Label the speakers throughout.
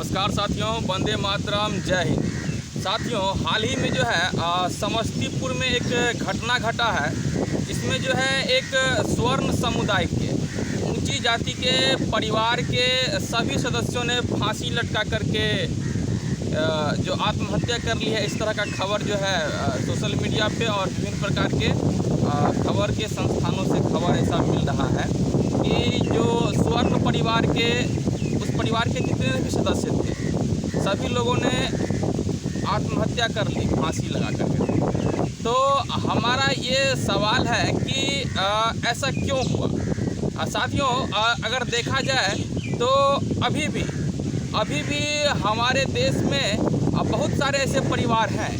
Speaker 1: नमस्कार साथियों, वंदे मातरम, जय हिंद। साथियों, हाल ही में जो है समस्तीपुर में एक घटना घटा है। इसमें जो है एक स्वर्ण समुदाय के ऊंची जाति के परिवार के सभी सदस्यों ने फांसी लटका करके जो आत्महत्या कर ली है। इस तरह का खबर जो है सोशल मीडिया पे और विभिन्न प्रकार के खबर के संस्थानों से खबर ऐसा मिल रहा है कि जो स्वर्ण परिवार के उस परिवार के जितने भी सदस्य थे सभी लोगों ने आत्महत्या कर ली फांसी लगा करके। तो हमारा ये सवाल है कि ऐसा क्यों हुआ। साथियों, अगर देखा जाए तो अभी भी हमारे देश में बहुत सारे ऐसे परिवार हैं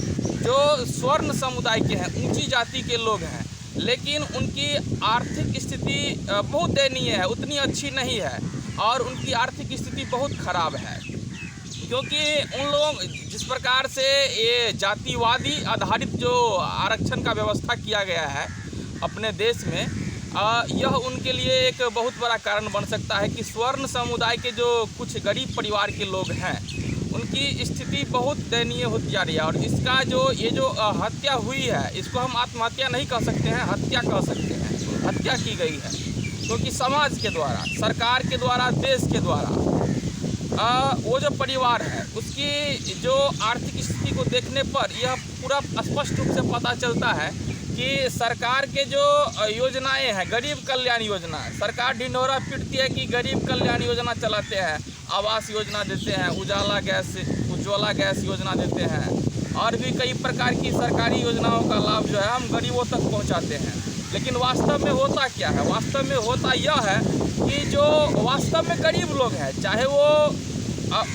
Speaker 1: जो स्वर्ण समुदाय के हैं, ऊंची जाति के लोग हैं, लेकिन उनकी आर्थिक स्थिति बहुत दयनीय है, उतनी अच्छी नहीं है और उनकी आर्थिक स्थिति बहुत ख़राब है। क्योंकि उन लोग जिस प्रकार से ये जातिवादी आधारित जो आरक्षण का व्यवस्था किया गया है अपने देश में, यह उनके लिए एक बहुत बड़ा कारण बन सकता है कि स्वर्ण समुदाय के जो कुछ गरीब परिवार के लोग हैं उनकी स्थिति बहुत दयनीय होती जा रही है। और इसका ये जो हत्या हुई है, इसको हम आत्महत्या नहीं कह सकते हैं, हत्या कह सकते हैं। हत्या की गई है क्योंकि समाज के द्वारा, सरकार के द्वारा, देश के द्वारा वो जो परिवार है उसकी जो आर्थिक स्थिति को देखने पर यह पूरा स्पष्ट रूप से पता चलता है कि सरकार के जो योजनाएं हैं, गरीब कल्याण योजना, सरकार ढिंढोरा पीटती है कि गरीब कल्याण योजना चलाते हैं, आवास योजना देते हैं, उज्ज्वला गैस योजना देते हैं और भी कई प्रकार की सरकारी योजनाओं का लाभ जो है हम गरीबों तक पहुंचाते हैं। लेकिन वास्तव में होता क्या है? वास्तव में होता यह है कि जो वास्तव में गरीब लोग हैं, चाहे वो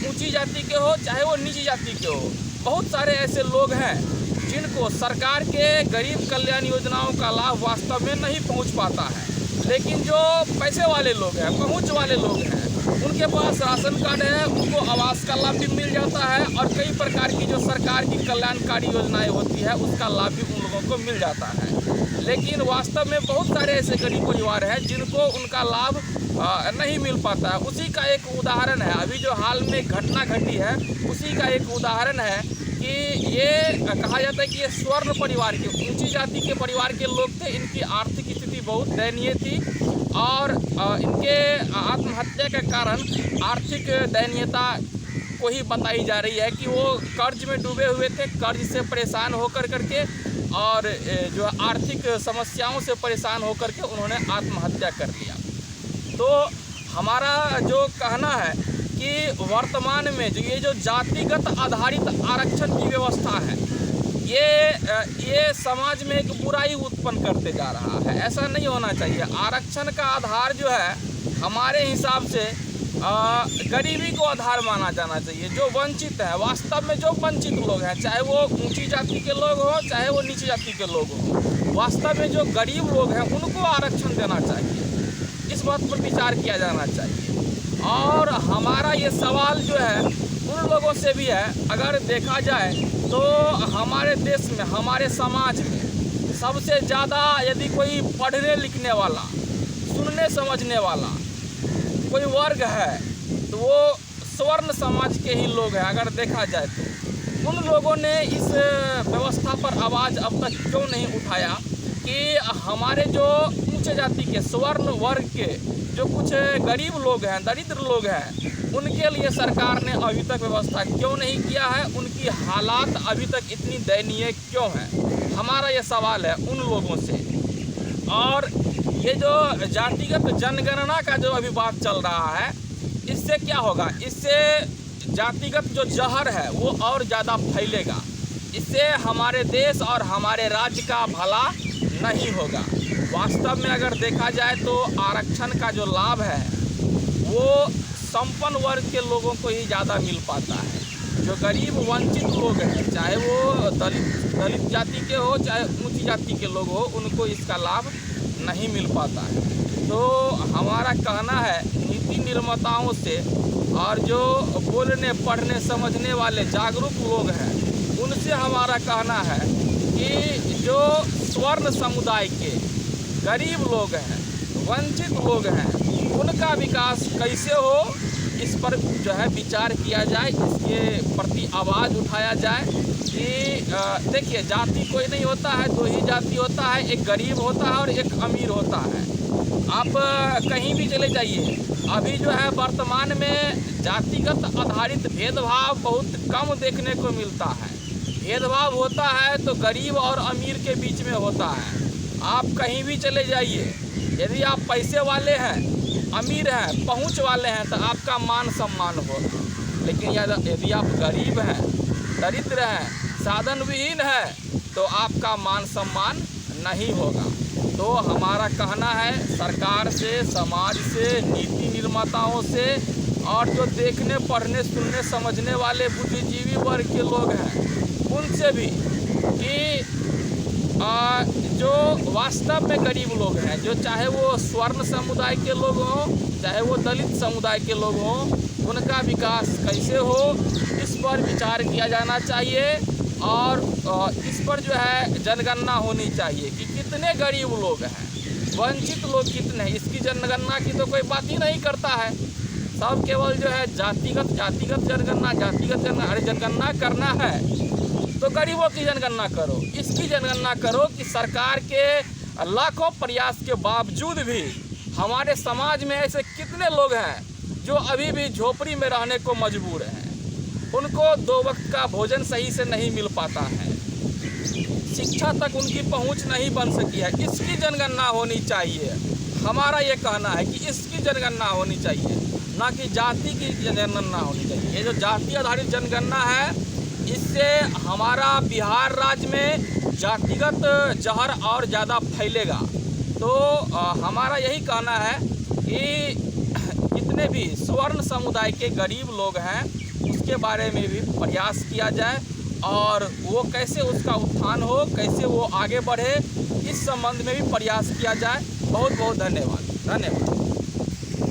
Speaker 1: ऊंची जाति के हो चाहे वो नीची जाति के हो, बहुत सारे ऐसे लोग हैं जिनको सरकार के गरीब कल्याण योजनाओं का लाभ वास्तव में नहीं पहुंच पाता है। लेकिन जो पैसे वाले लोग हैं, पहुंच वाले लोग हैं, उनके पास राशन कार्ड है, उनको आवास का लाभ भी मिल जाता है और कई प्रकार की जो सरकार की कल्याणकारी योजनाएं होती है उसका लाभ भी उन लोगों को मिल जाता है। लेकिन वास्तव में बहुत सारे ऐसे गरीब परिवार हैं जिनको उनका लाभ नहीं मिल पाता है। उसी का एक उदाहरण है, अभी जो हाल में घटना घटी है उसी का एक उदाहरण है कि ये कहा जाता है कि ये स्वर्ण परिवार के, ऊंची जाति के परिवार के लोग थे। इनकी आर्थिक स्थिति बहुत दयनीय थी और इनके आत्महत्या के कारण आर्थिक दयनीयता को ही बताई जा रही है कि वो कर्ज में डूबे हुए थे, कर्ज से परेशान होकर करके और जो आर्थिक समस्याओं से परेशान होकर के उन्होंने आत्महत्या कर लिया। तो हमारा जो कहना है कि वर्तमान में जो जातिगत आधारित आरक्षण की व्यवस्था है ये समाज में एक बुराई उत्पन्न करते जा रहा है। ऐसा नहीं होना चाहिए। आरक्षण का आधार जो है हमारे हिसाब से गरीबी को आधार माना जाना चाहिए। जो वंचित है, वास्तव में जो वंचित लोग हैं, चाहे वो ऊंची जाति के लोग हो चाहे वो नीची जाति के लोग हो, वास्तव में जो गरीब लोग हैं उनको आरक्षण देना चाहिए। इस बात पर विचार किया जाना चाहिए। और हमारा ये सवाल जो है उन लोगों से भी है, अगर देखा जाए तो हमारे देश में, हमारे समाज में सबसे ज़्यादा यदि कोई पढ़ने लिखने वाला, सुनने समझने वाला कोई वर्ग है तो वो स्वर्ण समाज के ही लोग हैं। अगर देखा जाए तो उन लोगों ने इस व्यवस्था पर आवाज़ अब तक क्यों नहीं उठाया कि हमारे जो ऊंचे जाति के स्वर्ण वर्ग के जो कुछ गरीब लोग हैं, दरिद्र लोग हैं, उनके लिए सरकार ने अभी तक व्यवस्था क्यों नहीं किया है, उनकी हालात अभी तक इतनी दयनीय क्यों हैं। हमारा ये सवाल है उन लोगों से। और ये जो जातिगत जनगणना का जो अभी बात चल रहा है, इससे क्या होगा? इससे जातिगत जो जहर है वो और ज़्यादा फैलेगा। इससे हमारे देश और हमारे राज्य का भला नहीं होगा। वास्तव में अगर देखा जाए तो आरक्षण का जो लाभ है वो संपन्न वर्ग के लोगों को ही ज़्यादा मिल पाता है। जो गरीब वंचित लोग हैं, चाहे वो दलित जाति के हो चाहे ऊंची जाति के लोग हो, उनको इसका लाभ नहीं मिल पाता है। तो हमारा कहना है नीति निर्माताओं से और जो बोलने पढ़ने समझने वाले जागरूक लोग हैं उनसे हमारा कहना है कि जो स्वर्ण समुदाय के गरीब लोग हैं, वंचित लोग हैं, उनका विकास कैसे हो इस पर जो है विचार किया जाए, इसके प्रति आवाज़ उठाया जाए कि देखिए, जाति कोई नहीं होता है, दो ही जाति होता है, एक गरीब होता है और एक अमीर होता है। आप कहीं भी चले जाइए, अभी जो है वर्तमान में जातिगत आधारित भेदभाव बहुत कम देखने को मिलता है। भेदभाव होता है तो गरीब और अमीर के बीच में होता है। आप कहीं भी चले जाइए, यदि आप पैसे वाले हैं, अमीर हैं, पहुंच वाले हैं, तो आपका मान सम्मान होगा। लेकिन यदि आप गरीब हैं, दरिद्र हैं, साधन विहीन है, तो आपका मान सम्मान नहीं होगा। तो हमारा कहना है सरकार से, समाज से, नीति निर्माताओं से और जो देखने, पढ़ने, सुनने, समझने वाले बुद्धिजीवी वर्ग के लोग हैं, उनसे भी कि जो वास्तव में गरीब लोग हैं, जो चाहे वो स्वर्ण समुदाय के लोग हों, चाहे वो दलित समुदाय के लोग हों, उनका विकास कैसे हो, इस पर विचार किया जाना चाहिए। और इस पर जो है जनगणना होनी चाहिए कि कितने गरीब लोग हैं, वंचित लोग कितने हैं। इसकी जनगणना की तो कोई बात ही नहीं करता है, सब केवल जो है जातिगत जनगणना। अरे जनगणना करना है तो गरीबों की जनगणना करो, इसकी जनगणना करो कि सरकार के लाखों प्रयास के बावजूद भी हमारे समाज में ऐसे कितने लोग हैं जो अभी भी झोपड़ी में रहने को मजबूर हैं, उनको 2 वक्त का भोजन सही से नहीं मिल पाता है, शिक्षा तक उनकी पहुंच नहीं बन सकी है। इसकी जनगणना होनी चाहिए। हमारा ये कहना है कि इसकी जनगणना होनी चाहिए, ना कि जाति की जनगणना होनी चाहिए। ये जो जाति आधारित जनगणना है, इससे हमारा बिहार राज्य में जातिगत जहर और ज़्यादा फैलेगा। तो हमारा यही कहना है कि जितने भी स्वर्ण समुदाय के गरीब लोग हैं, उसके बारे में भी प्रयास किया जाए और वो कैसे उसका उत्थान हो, कैसे वो आगे बढ़े, इस संबंध में भी प्रयास किया जाए। बहुत बहुत धन्यवाद।